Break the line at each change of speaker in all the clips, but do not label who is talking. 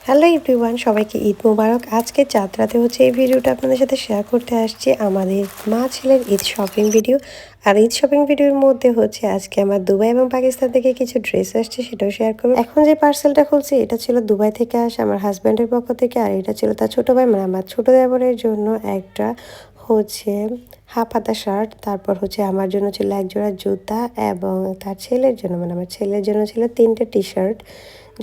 Hello everyone, সবাইকে ঈদ মোবারক। আজকে যাত্রাতে এই ভিডিওটা আপনাদের সাথে শেয়ার করতে আসছি আমাদের মা ছেলের ঈদ শপিং ভিডিও। আর ঈদ শপিং ভিডিওর মধ্যে আজকে আমার দুবাই এবং পাকিস্তান থেকে কিছু ড্রেস আসছে, সেটাও শেয়ার করবো। এখন যে পার্সেলটা খুলছি এটা ছিল দুবাই থেকে আসা আমার হাজব্যান্ডের পক্ষ থেকে, আর এটা ছিল তার ছোটো ভাই মানে আমার ছোটো দেবরের জন্য একটা হাফ হাতা শার্ট। তারপর আমার জন্য ছিল এক জোড়া জুতা, এবং তার ছেলের জন্য মানে আমার ছেলের জন্য ছিল 3টে টি শার্ট।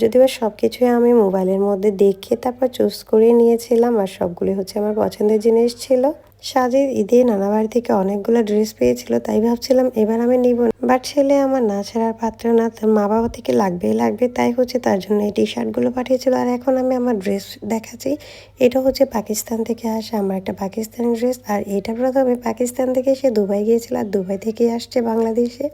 যদিও সব কিছুই আমি মোবাইলের মধ্যে দেখে তারপর চুজ করে নিয়েছিলাম, আর সবগুলি আমার পছন্দের জিনিস ছিল। সাজের ঈদে নানা বাড়ি থেকে অনেকগুলো ড্রেস পেয়েছিল, তাই ভাবছিলাম এবার আমি নিব না। বাট ছেলে আমার না ছাড়ার পাত্র না, তার মা বাবা থেকে লাগবেই লাগবে, তাই তার জন্য এই টি শার্টগুলো পাঠিয়েছিল। আর এখন আমি আমার ড্রেস দেখাচ্ছি। এটা পাকিস্তান থেকে আসা আমার একটা পাকিস্তানি ড্রেস, আর এটা প্রথমে পাকিস্তান থেকে এসে দুবাই গিয়েছিল, আর দুবাই থেকে আসছে বাংলাদেশে।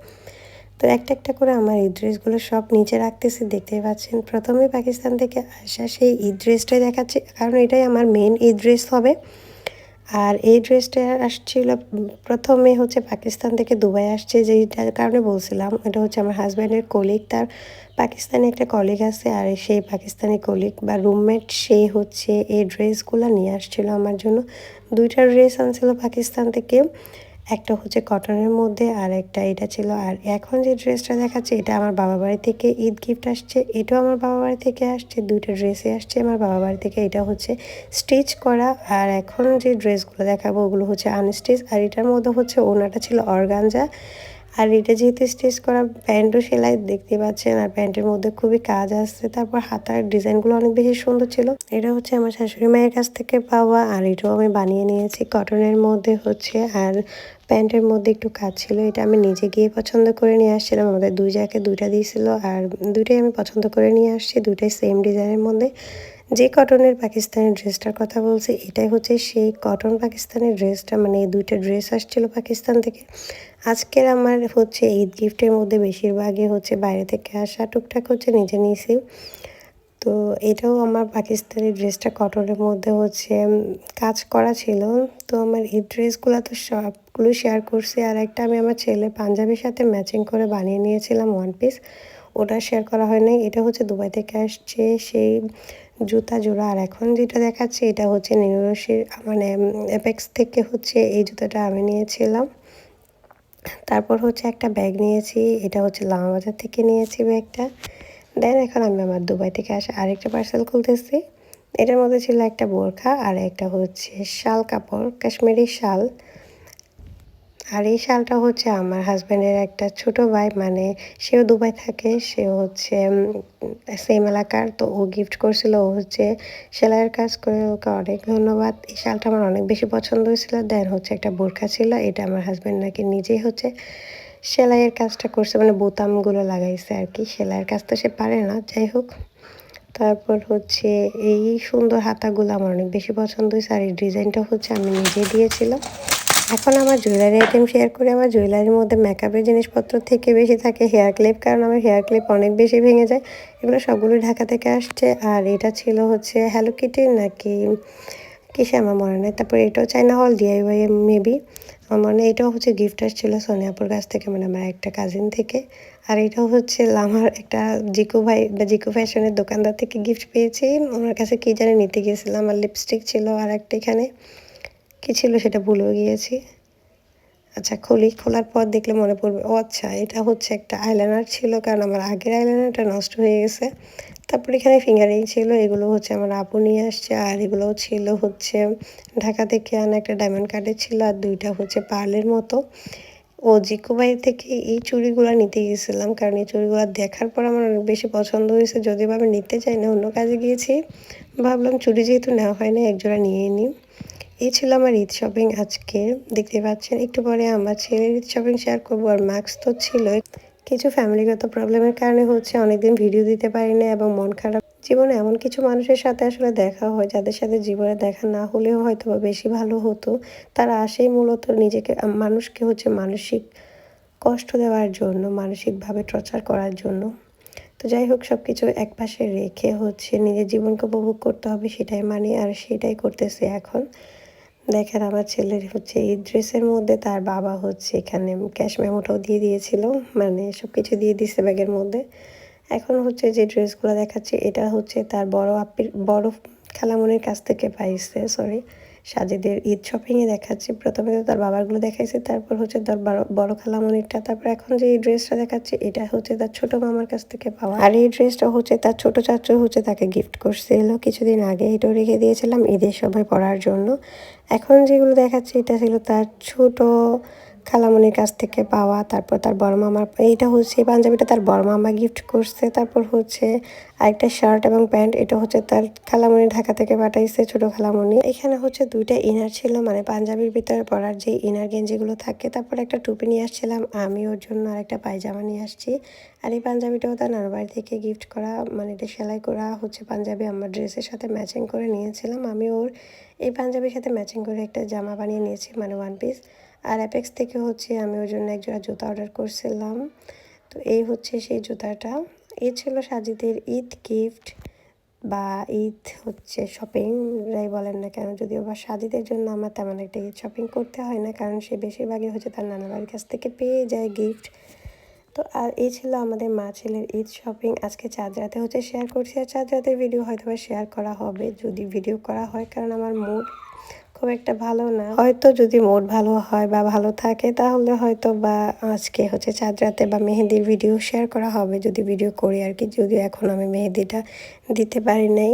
তো একটা একটা করে আমার এই ড্রেসগুলো সব নিচে রাখতেছি, দেখতেই পাচ্ছেন। প্রথমে পাকিস্তান থেকে আসা সেই ঈদ ড্রেসটাই দেখাচ্ছি, কারণ এটাই আমার মেন ঈদ ড্রেস হবে। আর এই ড্রেসটা আসছিল প্রথমে পাকিস্তান থেকে দুবাই আসছে, যেটার কারণে বলছিলাম এটা আমার হাজব্যান্ডের কলিগ, তার পাকিস্তানি একটা কলিগ আছে, আর সেই পাকিস্তানি কলিগ বা রুমমেট সে এই ড্রেসগুলো নিয়ে আসছিল আমার জন্য। দুইটা ড্রেস আনছিল পাকিস্তান থেকে, একটা কটনের মধ্যে, আর একটা এটা ছিল। আর এখন যে ড্রেসটা দেখাচ্ছে এটা আমার বাবা বাড়ি থেকে ঈদ গিফট আসছে, এটাও আমার বাবা বাড়ি থেকে আসছে। দুইটা ড্রেসই আসছে আমার বাবা বাড়ি থেকে। এটা স্টিচ করা, আর এখন যে ড্রেসগুলো দেখাবো ওগুলো আনস্টিচ। আর এটার মধ্যে ওনাটা ছিল অর্গানজা, আর এটা যেহেতু স্টিচ করা, প্যান্টও সেলাই দেখতে পাচ্ছেন, আর প্যান্টের মধ্যে খুবই কাজ আসছে। তারপর হাতার ডিজাইনগুলো অনেক বেশি সুন্দর ছিল। এটা আমার শাশুড়ি মায়ের কাছ থেকে পাওয়া, আর এটাও আমি বানিয়ে নিয়েছি কটনের মধ্যে আর প্যান্টের মধ্যে একটু কাজ ছিল। এটা আমি নিজে গিয়ে পছন্দ করে নিয়ে আসছিলাম, আমাদের দুই জায়গায় দুইটা দিয়েছিল, আর দুইটাই আমি পছন্দ করে নিয়ে আসছি, দুইটাই সেম ডিজাইনের মধ্যে। যে কটনের পাকিস্তানি ড্রেসটার কথা বলছি এটাই সেই কটন পাকিস্তানি ড্রেসটা, মানে এই দুইটা ড্রেস আসছিল পাকিস্তান থেকে। আজকের আমার ঈদ গিফটের মধ্যে বেশিরভাগই বাইরে থেকে আসা, টুকটাক নিজে নিয়েছি। তো এটাও আমার পাকিস্তানি ড্রেসটা কটনের মধ্যে কাজ করা ছিল। তো আমার এই ড্রেসগুলো তো সবগুলো শেয়ার করছি, আর একটা আমি আমার ছেলে পাঞ্জাবির সাথে ম্যাচিং করে বানিয়ে নিয়েছিলাম ওয়ান পিস, ওটা শেয়ার করা হয় নাই। এটা দুবাই থেকে আসছে সেই জুতা জোড়া। আর এখন যেটা দেখাচ্ছে এটা নিউরোশির মানে অ্যাপেক্স থেকে এই জুতাটা আমি নিয়েছিলাম। তারপর একটা ব্যাগ নিয়েছি, এটা লামা বাজার থেকে নিয়েছি ব্যাগটা। দেন এখন আমি আমার দুবাই থেকে আসা আরেকটা পার্সেল খুলতেছি। এটার মধ্যে ছিল একটা বোরখা, আর একটা শাল কাপড়, কাশ্মীরি শাল। আর এই শালটা আমার হাজব্যান্ডের একটা ছোট ভাই, মানে সেও দুবাই থাকে, সেও সেম এলাকার। তো ও গিফট করছিল, ও সেলাইয়ের কাজ করে, ওকে অনেক ধন্যবাদ। এই শালটা আমার অনেক বেশি পছন্দ হয়েছিল। দেন একটা বোরখা ছিল, এটা আমার হাজব্যান্ড নাকি নিজেই সেলাইয়ের কাজটা করছে, মানে বোতামগুলো লাগাইছে আর কি। সেলাইয়ের কাজ তো সে পারে না, যাই হোক। তারপর এই সুন্দর হাতাগুলো আমার অনেক বেশি পছন্দ হয়েছে, আর এই ডিজাইনটা আমি নিজে দিয়েছিলাম। এখন আমার জুয়েলারি আইটেম শেয়ার করি। আমার জুয়েলারির মধ্যে মেকআপের জিনিসপত্র থেকে বেশি থাকে হেয়ার ক্লিপ, কারণ আমার হেয়ার ক্লিপ অনেক বেশি ভেঙে যায়। এগুলো সবগুলো ঢাকা থেকে আসছে। আর এটা ছিল হ্যালো কিটির নাকি কিসে আমার মনে নেই। তারপর এটাও চাইনা হল ডিআইওয়াই মেবি, আমার মনে হয় এটাও গিফট আসছিল সোনিয়াপুর কাছ থেকে, মানে আমার একটা কাজিন থেকে। আর এটাও আমার একটা জিকু ভাই বা জিকু ফ্যাশনের দোকানদার থেকে গিফট পেয়েছি। ওনার কাছে কী জানি নিতে গিয়েছিলাম, আর লিপস্টিক ছিল, আর একটা এখানে কী ছিল সেটা ভুলেও গিয়েছি। আচ্ছা খোলার পর দেখলে মনে পড়বে, ও আচ্ছা এটা একটা আইলাইনার ছিল, কারণ আমার আগের আইলাইনারটা নষ্ট হয়ে গেছে। তারপর এখানে ফিঙ্গারিং ছিল, এগুলো আমার আপু নিয়ে আসছে। আর এগুলোও ছিল ঢাকা থেকে আনা একটা ডায়মন্ড কার্ডের ছিল, আর দুইটা পার্লের মতো। ও জিকুবাই থেকে এই চুড়িগুলো নিতে গিয়েছিলাম, কারণ এই চুড়িগুলো দেখার পর আমার অনেক বেশি পছন্দ হয়েছে। যদিও আমি নিতে চাই না, অন্য কাজে গিয়েছি, ভাবলাম চুড়ি যেহেতু নেওয়া হয় না একজোড়া নিয়ে নিই। এই ছিল আমার ঈদ শপিং আজকে, দেখতে পাচ্ছেন। একটু পরে আমার ছেলের ঈদ শপিং শেয়ার করবো। আর মাস্ক তো ছিল, কিছু ফ্যামিলিগত প্রবলেমের কারণে অনেকদিন ভিডিও দিতে পারি না, এবং মন খারাপ। জীবনে এমন কিছু মানুষের সাথে আসলে দেখা হয় যাদের সাথে জীবনে দেখা না হলেও হয়তো বেশি ভালো হতো। তারা আসেই মূলত নিজেকে মানুষকে মানসিক কষ্ট দেওয়ার জন্য, মানসিকভাবে টর্চার করার জন্য। তো যাই হোক, সব কিছু একপাশে রেখে নিজের জীবনকে উপভোগ করতে হবে, সেটাই মানি, আর সেটাই করতেছি এখন। দেখেন আমার ছেলের এই ড্রেসের মধ্যে তার বাবা এখানে ক্যাশ মেমোটাও দিয়ে দিয়েছিল, মানে সব কিছু দিয়ে দিচ্ছে ব্যাগের মধ্যে। এখন হচ্ছে যে ড্রেসগুলো দেখাচ্ছি এটা হচ্ছে তার বড় খালামণির কাছ থেকে পাইছে, সরি, সাজিদের ঈদ শপিংয়ে দেখাচ্ছি। প্রথমে তো তার বাবারগুলো দেখাইছে, তারপর হচ্ছে তার বড় খালামণিরটা, তারপর এখন যে এই ড্রেসটা দেখাচ্ছি এটা হচ্ছে তার ছোট মামার কাছ থেকে পাওয়া। আর এই ড্রেসটা হচ্ছে তার ছোট চাচু হচ্ছে তাকে গিফট করছিল কিছুদিন আগে, এটাও রেখে দিয়েছিলাম ঈদের সময় পরার জন্য। এখন যেগুলো দেখাচ্ছি এটা ছিল তার ছোট খালামণির কাছ থেকে পাওয়া, তারপর তার বড় মামার, এইটা হচ্ছে এই পাঞ্জাবিটা তার বড় মামা গিফট করছে। তারপর হচ্ছে আরেকটা শার্ট এবং প্যান্ট, এটা হচ্ছে তার খালামণি ঢাকা থেকে পাঠাইছে, ছোট খালামণি। এখানে হচ্ছে দুইটা ইনার ছিল, মানে পাঞ্জাবির ভিতরে পরার যে ইনার গেঞ্জিগুলো থাকে। তারপর একটা টুপি নিয়ে আসছিলাম আমি ওর জন্য, আর একটা পায়জামা নিয়ে আসছি। আর এই পাঞ্জাবিটাও তার নানার বাড়ি থেকে গিফট করা, মানে এটা সেলাই করা হচ্ছে পাঞ্জাবি, আমার ড্রেসের সাথে ম্যাচিং করে নিয়েছিলাম। আমি ওর এই পাঞ্জাবির সাথে ম্যাচিং করে একটা জামা বানিয়ে নিয়েছি, মানে ওয়ান পিস। আর অ্যাপেক্স থেকে হচ্ছে আমি ওর জন্য একজোড়া জুতা অর্ডার করছিলাম। তো এই হচ্ছে সেই জুতাটা। এই ছিল সাজিদের ঈদ গিফট বা ঈদ হচ্ছে শপিং যাই বলেন না কেন, যদিও বা সাজিদের জন্য আমার তেমন একটা ঈদ শপিং করতে হয় না, কারণ সে বেশিরভাগই হচ্ছে তার নানা বাড়ির কাছ থেকে পেয়ে যায় গিফট। তো আর এই ছিল আমাদের মা ছেলের ঈদ শপিং। আজকে চাঁদ রাতে হচ্ছে শেয়ার করছি, আর চাঁদ রাতের ভিডিও হয়তো বা শেয়ার করা হবে যদি ভিডিও করা হয়, কারণ আমার মুড খুব একটা ভালো না। হয়তো যদি মুড ভালো হয় বা ভালো থাকে তাহলে হয়তো বা আজকে হচ্ছে চাঁদ রাতে বা মেহেদির ভিডিও শেয়ার করা হবে, যদি ভিডিও করি আর কি। যদিও এখন আমি মেহেদিটা দিতে পারি নাই।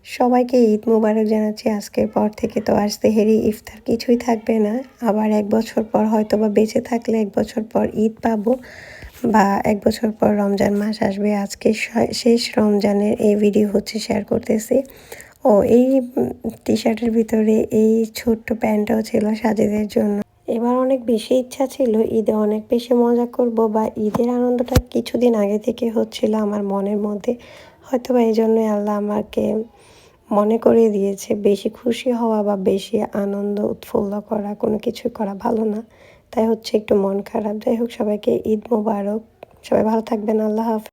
সবাইকে ঈদ মোবারক জানাচ্ছি। আজকের পর থেকে তো আজ সেহরি ইফতার কিছুই থাকবে না। আবার 1 বছর পর হয়তো বা বেঁচে থাকলে 1 বছর পর ঈদ পাবো, বা 1 বছর পর রমজান মাস আসবে। আজকে শেষ রমজানের এই ভিডিও হচ্ছে শেয়ার করতেছি। ও এই টি শার্টের ভিতরে এই ছোট্ট প্যান্টটাও ছিল সাজেদের জন্য। এবার অনেক বেশি ইচ্ছা ছিল ঈদে অনেক বেশি মজা করব, বা ঈদের আনন্দটা কিছুদিন আগে থেকে হচ্ছিল আমার মনের মধ্যে। হয়তো বা এই জন্যই আল্লাহ আমাকে মনে করিয়ে দিয়েছে, বেশি খুশি হওয়া বা বেশি আনন্দ উৎফুল্ল করা কোনো কিছু করা ভালো না, তাই হচ্ছে একটু মন খারাপ। যাই হোক, সবাইকে ঈদ মোবারক, সবাই ভালো থাকবেন, আল্লাহ হাফেজ।